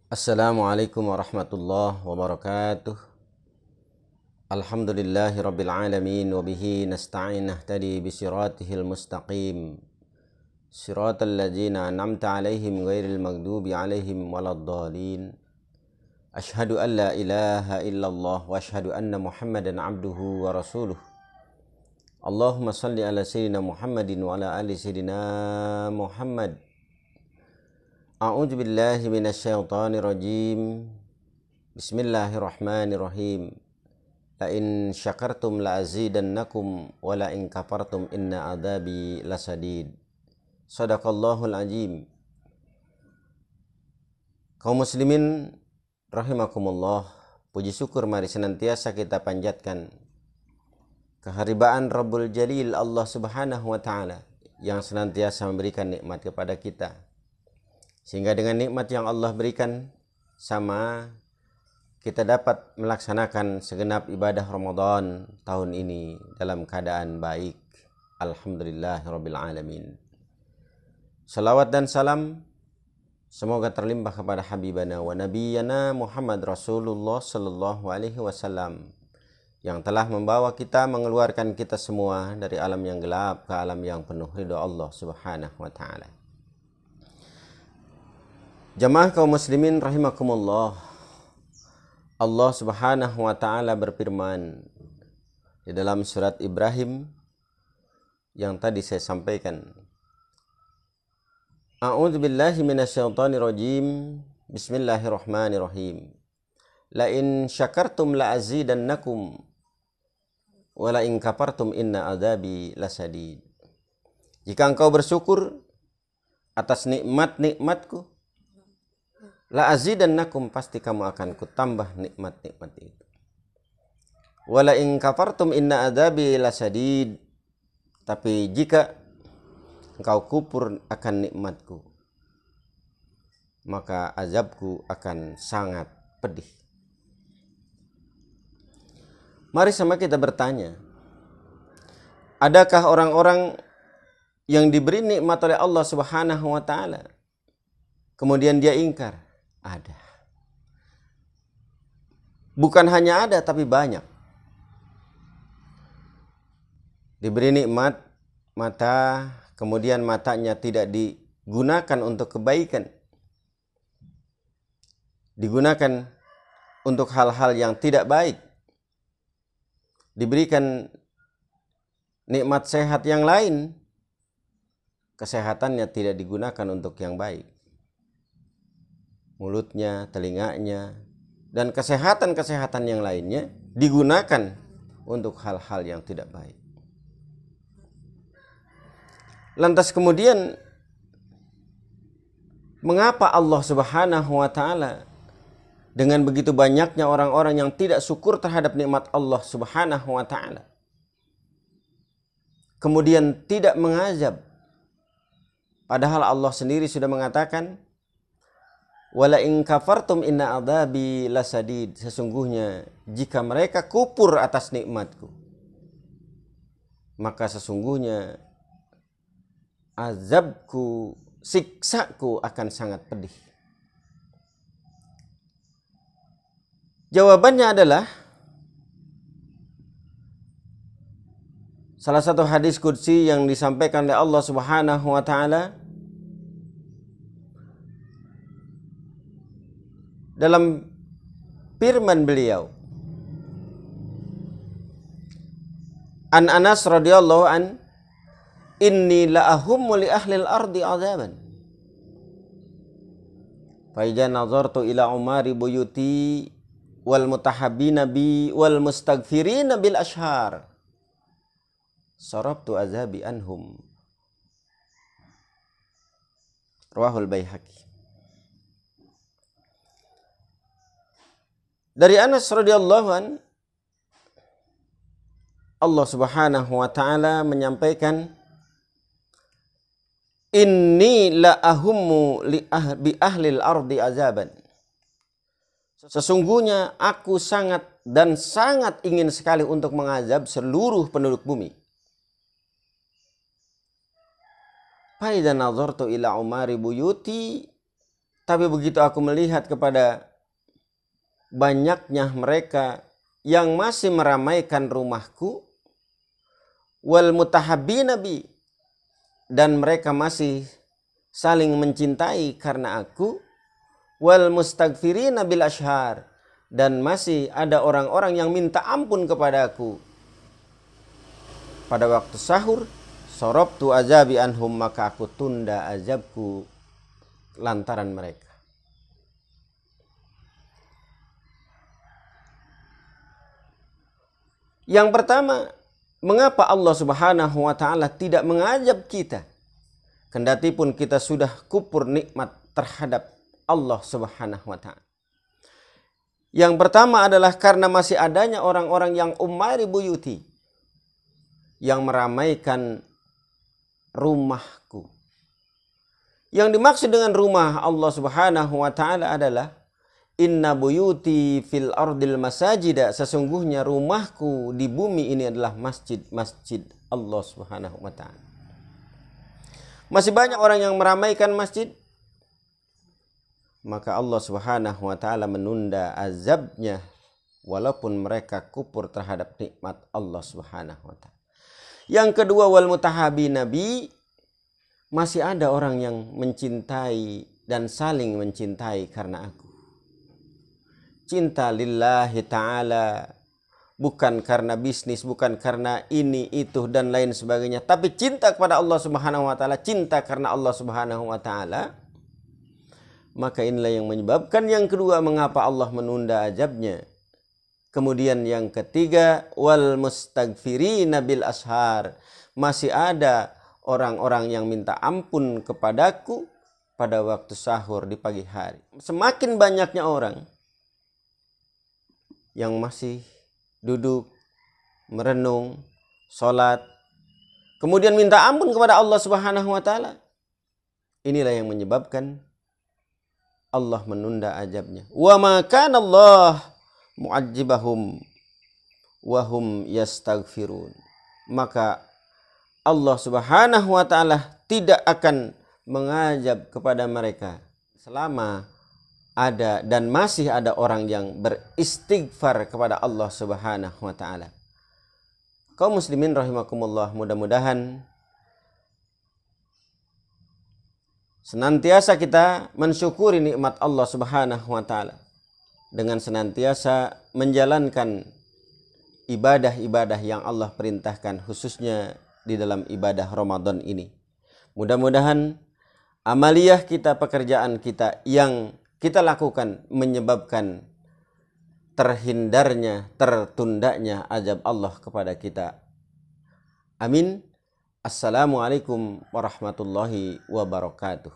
Assalamualaikum warahmatullahi wabarakatuh. Alhamdulillahi rabbil alamin wa bihi nasta'in nahtadi bi siratihil mustaqim. Siratal ladzina an'amta 'alaihim ghairil maghdubi 'alaihim waladdallin. Asyhadu an la ilaha illallah wa asyhadu anna Muhammadan 'abduhu wa rasuluh. Allahumma shalli ala sayyidina Muhammadin wa ala ali sayyidina Muhammad. A'udzu billahi minasyaitonir rajim. Bismillahirrahmanirrahim. La in syakartum la azidannakum wa la in kafartum inna adzabi lasadid. Shadaqallahul azim. Kaum muslimin rahimakumullah, puji syukur mari senantiasa kita panjatkan keharibaan Rabbul Jalil Allah Subhanahu wa taala yang senantiasa memberikan nikmat kepada kita. Sehingga dengan nikmat yang Allah berikan sama kita dapat melaksanakan segenap ibadah Ramadan tahun ini dalam keadaan baik. Alhamdulillahirabbil alamin. Salawat dan salam semoga terlimpah kepada habibana wa nabiyana Muhammad Rasulullah sallallahu alaihi wasallam yang telah membawa kita, mengeluarkan kita semua dari alam yang gelap ke alam yang penuh ridha Allah Subhanahu wa taala. Jamaah kaum muslimin rahimakumullah, Allah Subhanahu wa taala berfirman di dalam surat Ibrahim yang tadi saya sampaikan. A'udzu billahi minasyaitonir rajim. Bismillahirrahmanirrahim. La in syakartum la azidannakum wa la in kafartum inna adzabi lasadid. Jika engkau bersyukur atas nikmat-nikmatku, la azidannakum, pasti kamu akan kutambah nikmat-nikmat itu. Wala in kafartum inna adzabi lasadid. Tapi jika engkau kufur akan nikmatku, maka azabku akan sangat pedih. Mari sama kita bertanya, adakah orang-orang yang diberi nikmat oleh Allah Subhanahu wa taala kemudian dia ingkar? Ada. Bukan hanya ada, tapi banyak. Diberi nikmat mata, kemudian matanya tidak digunakan untuk kebaikan, digunakan untuk hal-hal yang tidak baik. Diberikan nikmat sehat yang lain, kesehatannya tidak digunakan untuk yang baik. Mulutnya, telinganya, dan kesehatan-kesehatan yang lainnya digunakan untuk hal-hal yang tidak baik. Lantas kemudian, mengapa Allah Subhanahu wa taala dengan begitu banyaknya orang-orang yang tidak syukur terhadap nikmat Allah Subhanahu wa taala kemudian tidak mengazab? Padahal Allah sendiri sudah mengatakan, wala in kafartum inna adzabi lasadid. Sesungguhnya jika mereka kufur atas nikmatku, maka sesungguhnya azabku, siksaku akan sangat pedih. Jawabannya adalah salah satu hadis qudsi yang disampaikan oleh Allah Subhanahu wa taala dalam firman beliau, An Anas radhiyallahu an, inni la ahummu li ahli al-ardi azaban fa idza nazartu ila umari buyuti wal mutahabbina bi wal mustaghfirina bil ashar sarabtu azabi anhum. Rawahul Baihaqi. Dari Anas radhiyallahu an, Allah Subhanahu wa taala menyampaikan, inni la ahummu bi ahlil ardi azaban. Sesungguhnya aku sangat dan sangat ingin sekali untuk mengazab seluruh penduduk bumi. Fa idza nazartu ila umari buyuti Tapi begitu aku melihat kepada banyaknya mereka yang masih meramaikan rumahku, wal mutahabbina bi, dan mereka masih saling mencintai karena aku, wal mustaghfirina bil ashar, dan masih ada orang-orang yang minta ampun kepada aku pada waktu sahur, sorobtu azabi anhum, maka aku tunda azabku lantaran mereka. Yang pertama, mengapa Allah Subhanahu wa taala tidak mengazab kita kendati pun kita sudah kufur nikmat terhadap Allah Subhanahu wa taala? Yang pertama adalah karena masih adanya orang-orang yang umari buyuti, yang meramaikan rumahku. Yang dimaksud dengan rumah Allah Subhanahu wa taala adalah inna buyuti fil ardil masajida, sesungguhnya rumahku di bumi ini adalah masjid-masjid Allah Subhanahu wa taala. Masih banyak orang yang meramaikan masjid, maka Allah Subhanahu wa taala menunda azabnya walaupun mereka kufur terhadap nikmat Allah Subhanahu wa taala. Yang kedua, wal mutahabina bi, masih ada orang yang mencintai dan saling mencintai karena aku. Cinta lillahi ta'ala, bukan karena bisnis, bukan karena ini, itu, dan lain sebagainya. Tapi cinta kepada Allah Subhanahu wa ta'ala, cinta karena Allah Subhanahu wa ta'ala. Maka inilah yang menyebabkan yang kedua mengapa Allah menunda azabnya. Kemudian yang ketiga, wal mustaghfirina bil ashar, masih ada orang-orang yang minta ampun kepadaku pada waktu sahur di pagi hari. Semakin banyaknya orang yang masih duduk, merenung, sholat, kemudian minta ampun kepada Allah Subhanahu wa ta'ala, inilah yang menyebabkan Allah menunda azabnya. Wa ma kana Allah mu'adzibahum wa hum yastaghfirun. Maka Allah Subhanahu wa ta'ala tidak akan mengazab kepada mereka selama ada dan masih ada orang yang beristighfar kepada Allah Subhanahu wa ta'ala. Kaum muslimin rahimakumullah, mudah-mudahan senantiasa kita mensyukuri nikmat Allah Subhanahu wa ta'ala dengan senantiasa menjalankan ibadah-ibadah yang Allah perintahkan, khususnya di dalam ibadah Ramadan ini. Mudah-mudahan amaliyah kita, pekerjaan kita yang kita lakukan menyebabkan terhindarnya, tertundanya azab Allah kepada kita. Amin. Assalamualaikum warahmatullahi wabarakatuh.